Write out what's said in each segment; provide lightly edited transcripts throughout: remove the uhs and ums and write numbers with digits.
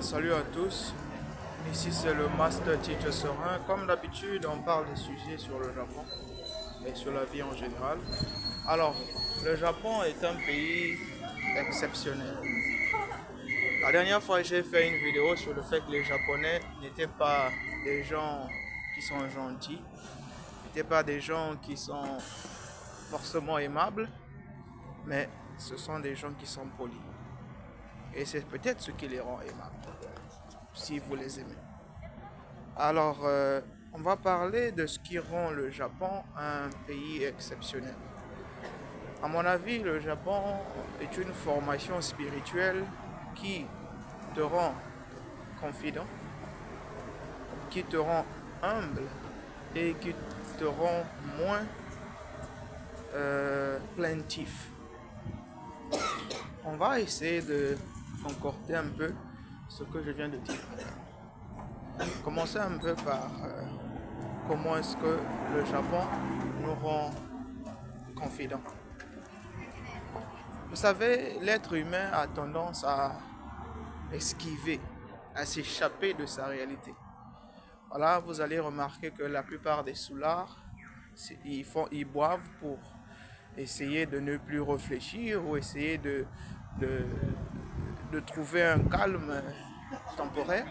Salut à tous. Ici c'est le Master Teacher Serein. Comme d'habitude, on parle des sujets sur le Japon et sur la vie en général. Alors, le Japon est un pays exceptionnel. La dernière fois, j'ai fait une vidéo sur le fait que les Japonais n'étaient pas des gens qui sont gentils, n'étaient pas des gens qui sont forcément aimables, mais ce sont des gens qui sont polis. Et c'est peut-être ce qui les rend aimables, si vous les aimez. Alors, on va parler de ce qui rend le Japon un pays exceptionnel. À mon avis, le Japon est une formation spirituelle qui te rend confident, qui te rend humble et qui te rend moins plaintif. On va essayer de concorder un peu ce que je viens de dire. Commencer un peu par comment est-ce que le Japon nous rend confidents. Vous savez, l'être humain a tendance à esquiver, à s'échapper de sa réalité. Voilà, vous allez remarquer que la plupart des soulards, ils boivent pour essayer de ne plus réfléchir ou essayer de, de trouver un calme temporaire.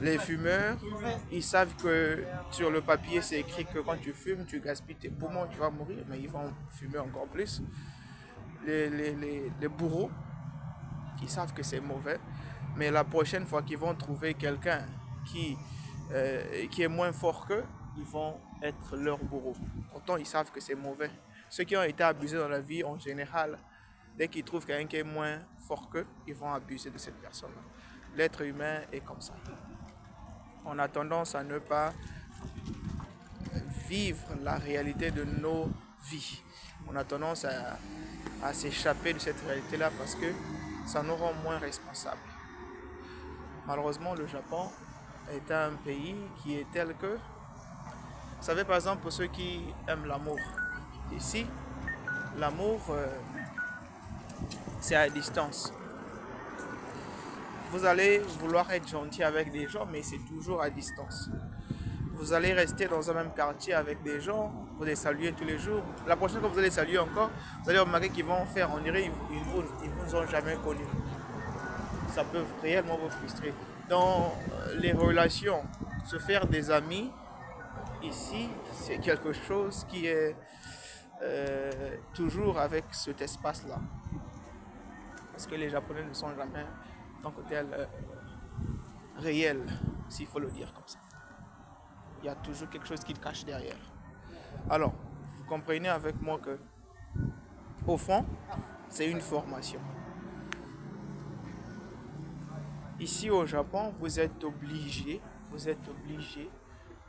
Les fumeurs, ils savent que sur le papier, c'est écrit que quand tu fumes, tu gaspilles tes poumons, tu vas mourir, mais ils vont fumer encore plus. Les bourreaux, ils savent que c'est mauvais, mais la prochaine fois qu'ils vont trouver quelqu'un qui est moins fort qu'eux, ils vont être leur bourreau. Pourtant, ils savent que c'est mauvais. Ceux qui ont été abusés dans la vie, en général, dès qu'ils trouvent quelqu'un qui est moins fort qu'eux, ils vont abuser de cette personne-là. L'être humain est comme ça. On a tendance à ne pas vivre la réalité de nos vies. On a tendance à s'échapper de cette réalité-là parce que ça nous rend moins responsables. Malheureusement, le Japon est un pays qui est tel que, vous savez, par exemple, pour ceux qui aiment l'amour, ici, l'amour, c'est à distance. Vous allez vouloir être gentil avec des gens, mais c'est toujours à distance. Vous allez rester dans un même quartier avec des gens, vous allez saluer tous les jours. La prochaine fois que vous allez saluer encore, vous allez remarquer qu'ils vont faire, on dirait ils vous ont jamais connu. Ça peut réellement vous frustrer. Dans les relations, se faire des amis, ici, c'est quelque chose qui est toujours avec cet espace-là. Parce que les Japonais ne sont jamais, en tant que tel, réels, s'il faut le dire comme ça. Il y a toujours quelque chose qui te cache derrière. Alors, vous comprenez avec moi que, au fond, c'est une formation. Ici au Japon, vous êtes obligé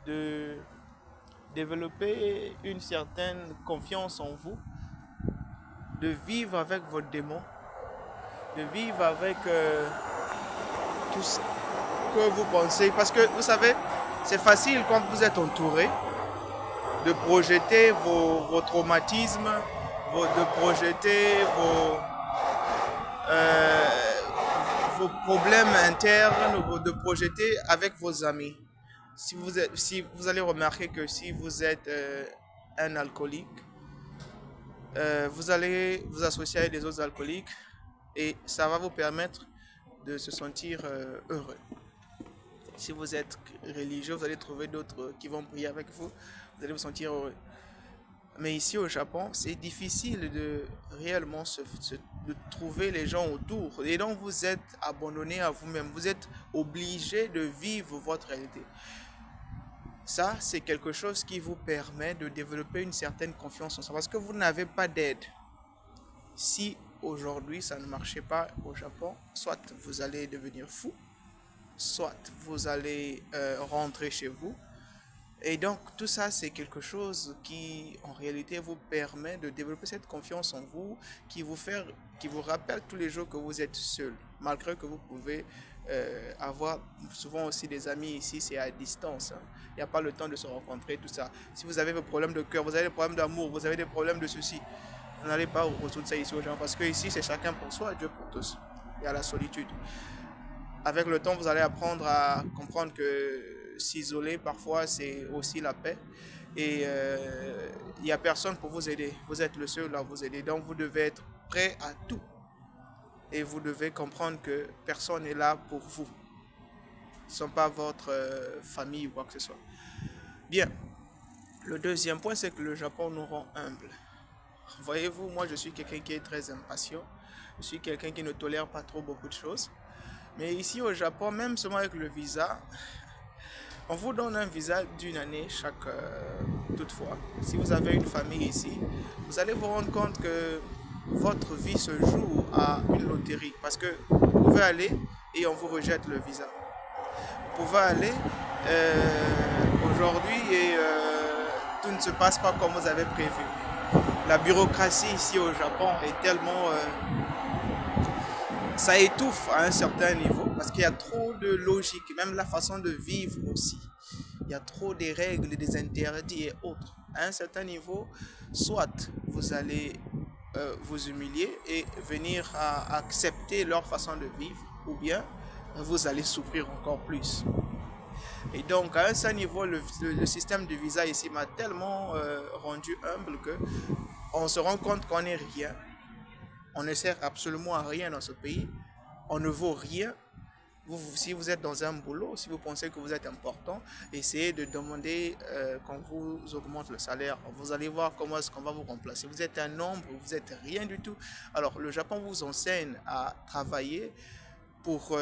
de développer une certaine confiance en vous, de vivre avec vos démons, de vivre avec tout ce que vous pensez. Parce que vous savez, c'est facile quand vous êtes entouré de projeter vos traumatismes, de projeter euh, vos problèmes internes, de projeter avec vos amis. Si vous allez remarquer que si vous êtes un alcoolique, vous allez vous associer avec des autres alcooliques et ça va vous permettre de se sentir heureux. Si vous êtes religieux, vous allez trouver d'autres qui vont prier avec vous, vous allez vous sentir heureux. Mais ici au Japon, c'est difficile de réellement de trouver les gens autour. Et donc vous êtes abandonné à vous-même. Vous êtes obligé de vivre votre réalité. Ça, c'est quelque chose qui vous permet de développer une certaine confiance en soi. Parce que vous n'avez pas d'aide. Si aujourd'hui ça ne marchait pas au Japon, soit vous allez devenir fou, soit vous allez rentrer chez vous. Et donc tout ça c'est quelque chose qui en réalité vous permet de développer cette confiance en vous, qui vous rappelle tous les jours que vous êtes seul, malgré que vous pouvez avoir souvent aussi des amis ici, c'est à distance. Hein. Il n'y a pas le temps de se rencontrer, tout ça. Si vous avez des problèmes de cœur, vous avez des problèmes d'amour, vous avez des problèmes de ceci, vous n'allez pas résoudre ça ici aux gens, parce que ici c'est chacun pour soi, Dieu pour tous. Il y a la solitude. Avec le temps, vous allez apprendre à comprendre que s'isoler, parfois, c'est aussi la paix. Et il n'y a personne pour vous aider. Vous êtes le seul à vous aider. Donc, vous devez être prêt à tout. Et vous devez comprendre que personne n'est là pour vous. Ce ne sont pas votre famille ou quoi que ce soit. Bien. Le deuxième point, c'est que le Japon nous rend humbles. Voyez-vous, moi, je suis quelqu'un qui est très impatient. Je suis quelqu'un qui ne tolère pas trop beaucoup de choses. Mais ici au Japon, même seulement avec le visa, on vous donne un visa d'une année chaque toutefois. Si vous avez une famille ici, vous allez vous rendre compte que votre vie se joue à une loterie. Parce que vous pouvez aller et on vous rejette le visa. Vous pouvez aller aujourd'hui et tout ne se passe pas comme vous avez prévu. La bureaucratie ici au Japon est tellement ça étouffe à un certain niveau parce qu'il y a trop de logique, même la façon de vivre aussi. Il y a trop de règles, des interdits et autres. À un certain niveau, soit vous allez vous humilier et venir à accepter leur façon de vivre, ou bien vous allez souffrir encore plus. Et donc, à un certain niveau, le système de visa ici m'a tellement rendu humble que on se rend compte qu'on n'est rien. On ne sert absolument à rien dans ce pays. On ne vaut rien. Si vous êtes dans un boulot, si vous pensez que vous êtes important, essayez de demander qu'on vous augmente le salaire. Vous allez voir comment est-ce qu'on va vous remplacer. Vous êtes un nombre, vous n'êtes rien du tout. Alors, le Japon vous enseigne à travailler pour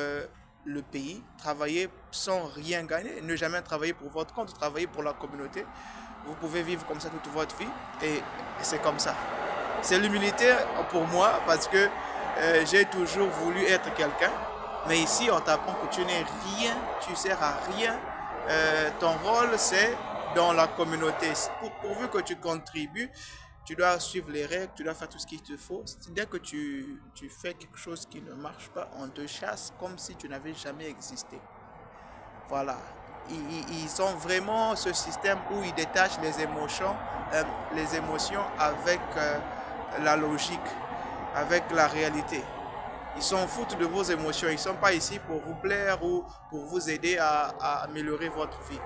le pays, travailler sans rien gagner, ne jamais travailler pour votre compte, travailler pour la communauté. Vous pouvez vivre comme ça toute votre vie et c'est comme ça. C'est l'humilité pour moi parce que j'ai toujours voulu être quelqu'un. Mais ici, on t'apprend que tu n'es rien, tu ne sers à rien. Ton rôle, c'est dans la communauté. Pourvu que tu contribues, tu dois suivre les règles, tu dois faire tout ce qu'il te faut. Dès que tu fais quelque chose qui ne marche pas, on te chasse comme si tu n'avais jamais existé. Voilà. Ils ont vraiment ce système où ils détachent les émotions avec la logique, avec la réalité. Ils s'en foutent de vos émotions. Ils ne sont pas ici pour vous plaire ou pour vous aider à améliorer votre vie.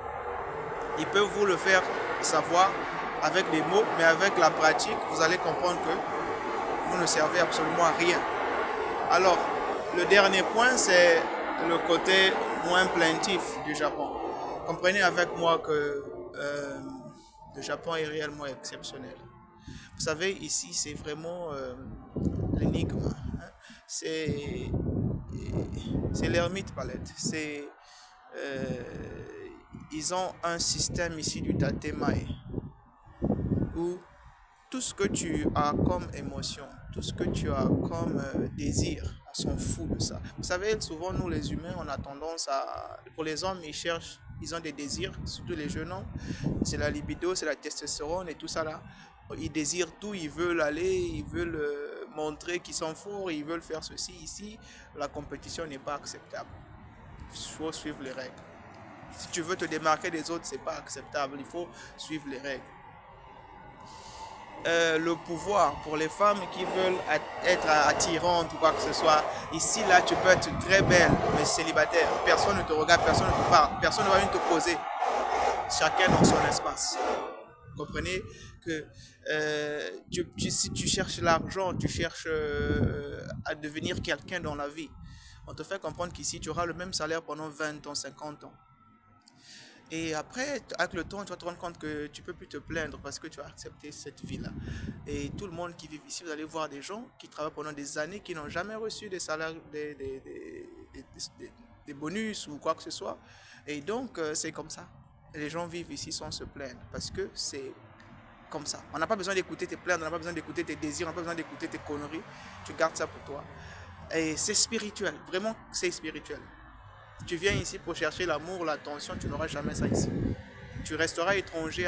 Ils peuvent vous le faire savoir avec des mots, mais avec la pratique, vous allez comprendre que vous ne servez absolument à rien. Alors, le dernier point, c'est le côté moins plaintif du Japon. Comprenez avec moi que le Japon est réellement exceptionnel. Vous savez, ici, c'est vraiment l'énigme. Hein. C'est l'ermite palette. Euh, ils ont un système ici du tatemae où tout ce que tu as comme émotion, tout ce que tu as comme désir, on s'en fout de ça. Vous savez, souvent nous les humains, on a tendance à... Pour les hommes, ils ont des désirs, surtout les jeunes hommes. C'est la libido, c'est la testostérone et tout ça là. Ils désirent tout, ils veulent aller, ils veulent montrer qu'ils sont forts, ils veulent faire ceci. Ici, la compétition n'est pas acceptable. Il faut suivre les règles. Si tu veux te démarquer des autres, c'est pas acceptable. Il faut suivre les règles. Le pouvoir pour les femmes qui veulent être attirantes ou quoi que ce soit. Ici, là, tu peux être très belle, mais célibataire. Personne ne te regarde, personne ne te parle, personne ne va venir te poser. Chacun dans son espace. Vous comprenez que si tu cherches l'argent, tu cherches à devenir quelqu'un dans la vie, on te fait comprendre qu'ici, tu auras le même salaire pendant 20 ans, 50 ans. Et après, avec le temps, tu vas te rendre compte que tu ne peux plus te plaindre parce que tu as accepté cette vie-là. Et tout le monde qui vit ici, vous allez voir des gens qui travaillent pendant des années, qui n'ont jamais reçu des salaires, des bonus ou quoi que ce soit. Et donc, c'est comme ça. Les gens vivent ici sans se plaindre parce que c'est comme ça. On n'a pas besoin d'écouter tes plaintes, on n'a pas besoin d'écouter tes désirs, on n'a pas besoin d'écouter tes conneries. Tu gardes ça pour toi. Et c'est spirituel, vraiment, c'est spirituel. Tu viens ici pour chercher l'amour, l'attention, tu n'auras jamais ça ici. Tu resteras étranger